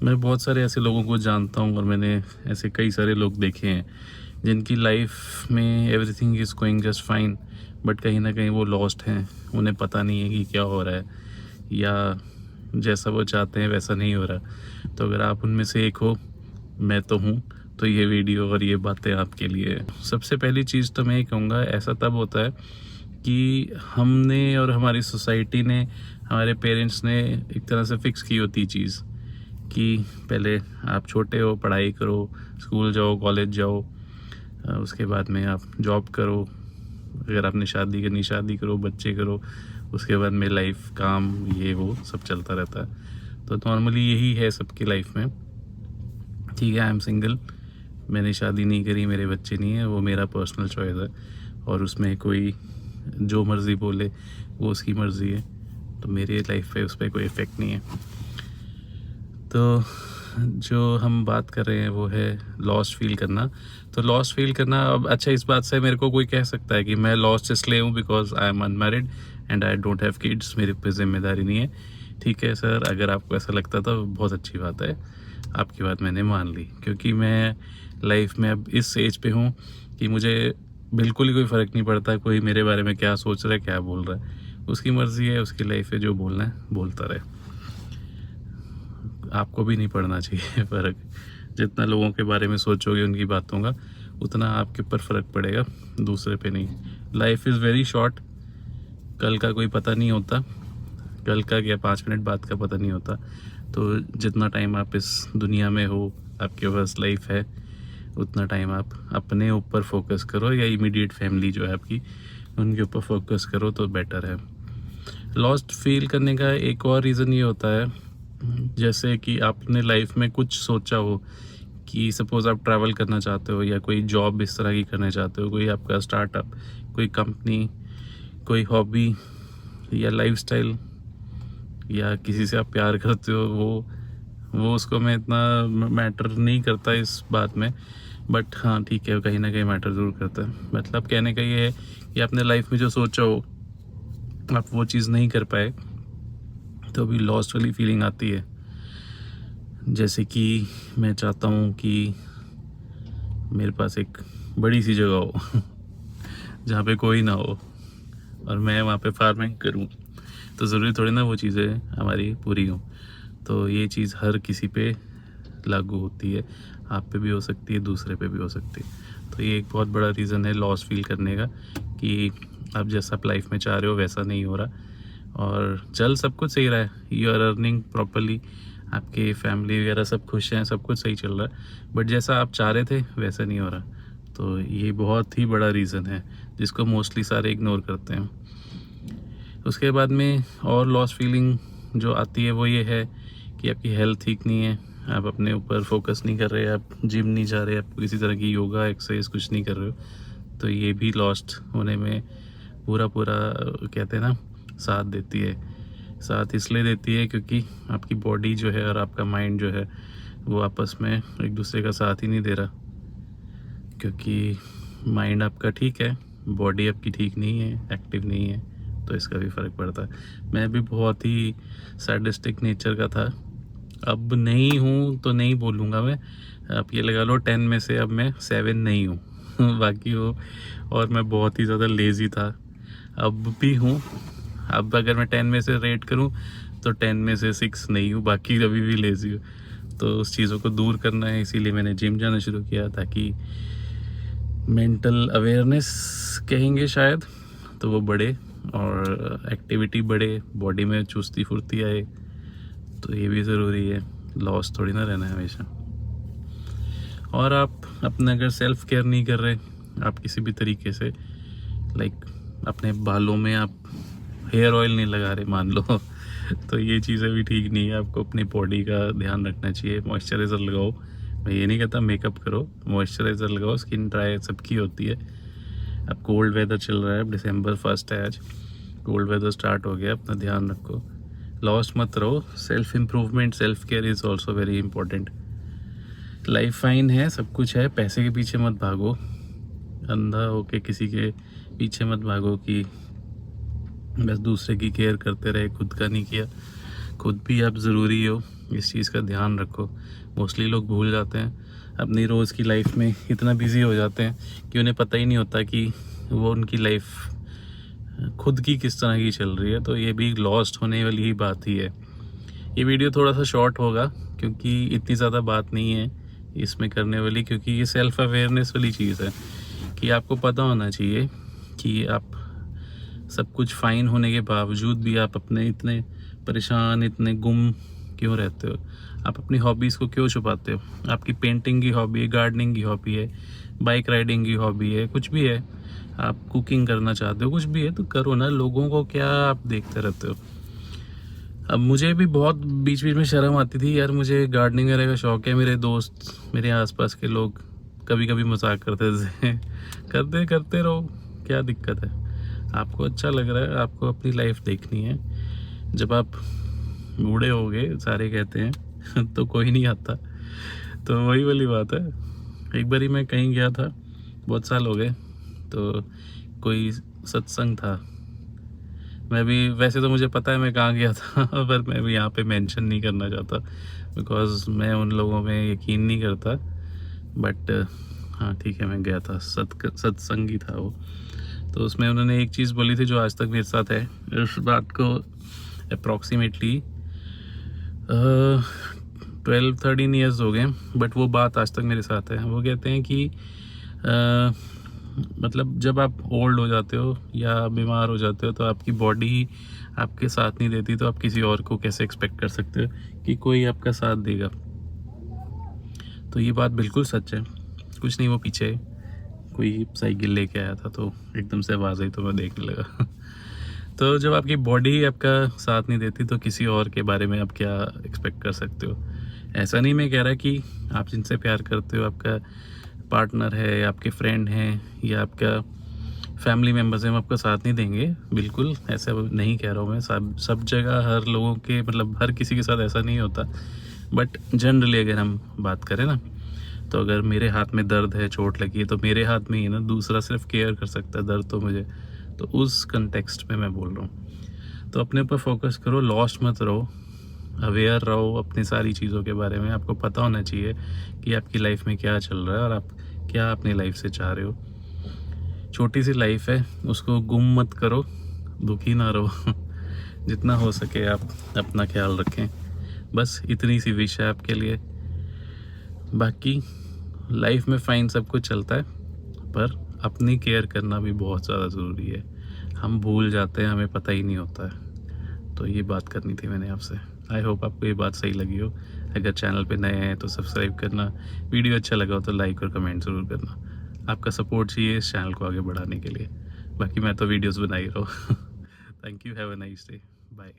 मैं बहुत सारे ऐसे लोगों को जानता हूँ और मैंने ऐसे कई सारे लोग देखे हैं जिनकी लाइफ में everything is going just fine, but कहीं ना कहीं वो लॉस्ट हैं। उन्हें पता नहीं है कि क्या हो रहा है, या जैसा वो चाहते हैं वैसा नहीं हो रहा। तो अगर आप उनमें से एक हो, मैं तो हूँ, तो ये वीडियो और ये बातें आपके लिए है। सबसे पहली चीज़ तो मैं ये कहूँगा, ऐसा तब होता है कि हमने और हमारी सोसाइटी ने, हमारे पेरेंट्स ने एक तरह से फिक्स की होती चीज़ कि पहले आप छोटे हो, पढ़ाई करो, स्कूल जाओ, कॉलेज जाओ, उसके बाद में आप जॉब करो, अगर आपने शादी करनी शादी करो, बच्चे करो, उसके बाद में लाइफ, काम, ये वो सब चलता रहता है। तो नॉर्मली यही है सबकी लाइफ में। ठीक है, आई एम सिंगल, मैंने शादी नहीं करी, मेरे बच्चे नहीं है, वो मेरा पर्सनल चॉइस है और उसमें कोई जो मर्ज़ी बोले वो उसकी मर्ज़ी है, तो मेरी लाइफ पे उस पर कोई इफ़ेक्ट नहीं है। तो जो हम बात कर रहे हैं वो है लॉस्ट फील करना। तो लॉस्ट फील करना, अब अच्छा, इस बात से मेरे को कोई कह सकता है कि मैं लॉस्ट इसलिए हूँ because I am unmarried and I don't have kids, मेरे पे जिम्मेदारी नहीं है। ठीक है सर, अगर आपको ऐसा लगता था बहुत अच्छी बात है, आपकी बात मैंने मान ली, क्योंकि मैं लाइफ में अब इस एज पे हूँ कि मुझे बिल्कुल ही कोई फ़र्क नहीं पड़ता कोई मेरे बारे में क्या सोच रहा है, क्या बोल रहा है। उसकी मर्ज़ी है, उसकी लाइफ है, जो बोलना है बोलता रहे। आपको भी नहीं पड़ना चाहिए फ़र्क। जितना लोगों के बारे में सोचोगे उनकी बातों का, उतना आपके ऊपर फ़र्क पड़ेगा, दूसरे पे नहीं। लाइफ इज़ वेरी शॉर्ट, कल का कोई पता नहीं होता, कल का क्या 5 मिनट बाद का पता नहीं होता। तो जितना टाइम आप इस दुनिया में हो, आपके पास लाइफ है, उतना टाइम आप अपने ऊपर फोकस करो, या इमीडिएट फैमिली जो है आपकी, उनके ऊपर फोकस करो तो बेटर है। लॉस्ट फील करने का एक और रीज़न ये होता है, जैसे कि आपने लाइफ में कुछ सोचा हो कि सपोज़ आप ट्रैवल करना चाहते हो, या कोई जॉब इस तरह की करना चाहते हो, कोई आपका स्टार्टअप, कोई कंपनी, कोई हॉबी या लाइफस्टाइल, या किसी से आप प्यार करते हो, वो उसको मैं इतना मैटर नहीं करता इस बात में, बट हाँ ठीक है, कहीं ना कहीं मैटर ज़रूर करता है। मतलब कहने का ये है कि आपने लाइफ में जो सोचा हो, आप वो चीज़ नहीं कर पाए, तो अभी लॉस्ट वाली फीलिंग आती है। जैसे कि मैं चाहता हूँ कि मेरे पास एक बड़ी सी जगह हो जहाँ पे कोई ना हो और मैं वहाँ पे फार्मिंग करूँ, तो ज़रूरी थोड़ी ना वो चीज़ें हमारी पूरी हों। तो ये चीज़ हर किसी पे लागू होती है, आप पे भी हो सकती है, दूसरे पे भी हो सकती है। तो ये एक बहुत बड़ा रीज़न है लॉस फील करने का, कि आप जैसा आप लाइफ में चाह रहे हो वैसा नहीं हो रहा, और चल सब कुछ सही रहा है, यू आर अर्निंग प्रॉपरली, आपके फैमिली वगैरह सब खुश हैं, सब कुछ सही चल रहा है, बट जैसा आप चाह रहे थे वैसा नहीं हो रहा। तो ये बहुत ही बड़ा रीज़न है जिसको मोस्टली सारे इग्नोर करते हैं। उसके बाद में और लॉस फीलिंग जो आती है वो ये है कि आपकी हेल्थ ठीक नहीं है, आप अपने ऊपर फोकस नहीं कर रहे, आप जिम नहीं जा रहे, आप किसी तरह की योगा एक्सरसाइज कुछ नहीं कर रहे हो, तो ये भी लॉस्ट होने में पूरा पूरा कहते हैं ना साथ देती है। साथ इसलिए देती है क्योंकि आपकी बॉडी जो है और आपका माइंड जो है वो आपस में एक दूसरे का साथ ही नहीं दे रहा, क्योंकि माइंड आपका ठीक है, बॉडी आपकी ठीक नहीं है, एक्टिव नहीं है, तो इसका भी फ़र्क पड़ता है। मैं भी बहुत ही सैडिस्टिक नेचर का था, अब नहीं हूँ तो नहीं बोलूँगा मैं, आप ये लगा लो 10 में से अब मैं 7 नहीं हूँ बाकी वो, और मैं बहुत ही ज़्यादा लेज़ी था, अब भी हूँ। अब अगर मैं 10 में से रेट करूँ तो 10 में से 6 नहीं हूँ, बाकी अभी भी लेज़ी हूँ। तो उस चीज़ों को दूर करना है, इसीलिए मैंने जिम जाना शुरू किया, ताकि मेंटल अवेयरनेस कहेंगे शायद, तो वो बढ़े और एक्टिविटी बढ़े, बॉडी में चुस्ती फुर्ती आए। तो ये भी ज़रूरी है, लॉस थोड़ी ना रहना है हमेशा। और आप अपना अगर सेल्फ केयर नहीं कर रहे, आप किसी भी तरीके से, लाइक अपने बालों में आप हेयर ऑयल नहीं लगा रहे मान लो तो ये चीज़ें भी ठीक नहीं है। आपको अपनी बॉडी का ध्यान रखना चाहिए, मॉइस्चराइज़र लगाओ, मैं ये नहीं कहता मेकअप करो, मॉइस्चराइज़र लगाओ, स्किन ड्राई सबकी होती है। अब कोल्ड वेदर चल रहा है, अब December 1 है आज, कोल्ड वेदर स्टार्ट हो गया, अपना ध्यान रखो, लॉस्ट मत रहो। Self improvement, self care is also very important. Life fine है, सब कुछ है, पैसे के पीछे मत भागो, अंधा होके किसी के पीछे मत भागो कि बस दूसरे की केयर करते रहे, खुद का नहीं किया। खुद भी आप ज़रूरी हो, इस चीज़ का ध्यान रखो। मोस्टली लोग भूल जाते हैं, अपनी रोज़ की लाइफ में इतना बिजी हो जाते हैं कि उन्हें पता ही नहीं होता कि वो उनकी लाइफ खुद की किस तरह की चल रही है। तो ये भी लॉस्ट होने वाली ही बात ही है। ये वीडियो थोड़ा सा शॉर्ट होगा क्योंकि इतनी ज़्यादा बात नहीं है इसमें करने वाली, क्योंकि ये सेल्फ अवेयरनेस वाली चीज़ है कि आपको पता होना चाहिए कि आप सब कुछ फ़ाइन होने के बावजूद भी आप अपने इतने परेशान, इतने गुम क्यों रहते हो। आप अपनी हॉबीज़ को क्यों छुपाते हो। आपकी पेंटिंग की हॉबी है, गार्डनिंग की हॉबी है, बाइक राइडिंग की हॉबी है, कुछ भी है, आप कुकिंग करना चाहते हो, कुछ भी है तो करो ना। लोगों को क्या आप देखते रहते हो। अब मुझे भी बहुत बीच बीच में शर्म आती थी यार, मुझे गार्डनिंग वगैरह का शौक है। मेरे दोस्त, मेरे आसपास के लोग कभी कभी मजाक करते थे करते करते रहो, क्या दिक्कत है। आपको अच्छा लग रहा है, आपको अपनी लाइफ देखनी है। जब आप बूढ़े हो गए, सारे कहते हैं तो कोई नहीं आता। तो वही वाली बात है। एक बारी मैं कहीं गया था, बहुत साल हो गए, तो कोई सत्संग था। मैं भी, वैसे तो मुझे पता है मैं कहाँ गया था पर मैं भी यहाँ पे मेंशन नहीं करना चाहता बिकॉज़ मैं उन लोगों में यकीन नहीं करता। बट हाँ ठीक है, मैं गया था, सत्संगी था वो। तो उसमें उन्होंने एक चीज़ बोली थी जो आज तक मेरे साथ है। इस बात को अप्रॉक्सीमेटली 12-13 ईयर्स हो गए, बट वो बात आज तक मेरे साथ है। वो कहते हैं कि मतलब जब आप ओल्ड हो जाते हो या बीमार हो जाते हो तो आपकी बॉडी ही आपके साथ नहीं देती, तो आप किसी और को कैसे एक्सपेक्ट कर सकते हो कि कोई आपका साथ देगा। तो ये बात बिल्कुल सच है। कुछ नहीं, वो पीछे कोई साइकिल लेके आया था तो एकदम से आवाज़ आई तो मैं देखने लगा तो जब आपकी बॉडी ही आपका साथ नहीं देती तो किसी और के बारे में आप क्या एक्सपेक्ट कर सकते हो। ऐसा नहीं मैं कह रहा कि आप जिनसे प्यार करते हो, आपका पार्टनर है या आपके फ्रेंड हैं या आपका फैमिली मेम्बर्स हैं, वो आपका साथ नहीं देंगे। बिल्कुल ऐसा नहीं कह रहा हूँ मैं। सब जगह हर लोगों के, मतलब हर किसी के साथ ऐसा नहीं होता। बट जनरली अगर हम बात करें ना, तो अगर मेरे हाथ में दर्द है, चोट लगी है, तो मेरे हाथ में ही ना, दूसरा सिर्फ केयर कर सकता है, दर्द तो मुझे। तो उस कंटेक्स्ट में मैं बोल रहा हूँ। तो अपने ऊपर फोकस करो, लॉस्ट मत रहो, अवेयर रहो अपनी सारी चीज़ों के बारे में। आपको पता होना चाहिए कि आपकी लाइफ में क्या चल रहा है और आप क्या अपनी लाइफ से चाह रहे हो। छोटी सी लाइफ है, उसको गुम मत करो, दुखी ना रहो जितना हो सके आप अपना ख्याल रखें। बस इतनी सी विश है आपके लिए। बाकी लाइफ में फ़ाइन सब कुछ चलता है, पर अपनी केयर करना भी बहुत ज़्यादा ज़रूरी है। हम भूल जाते हैं, हमें पता ही नहीं होता है। तो ये बात करनी थी मैंने आपसे। आई होप आपको ये बात सही लगी हो। अगर चैनल पे नए हैं तो सब्सक्राइब करना, वीडियो अच्छा लगा हो तो लाइक और कमेंट ज़रूर करना। आपका सपोर्ट चाहिए इस चैनल को आगे बढ़ाने के लिए। बाकी मैं तो वीडियोस बना ही रहा हूँ thank you, have a nice day, bye.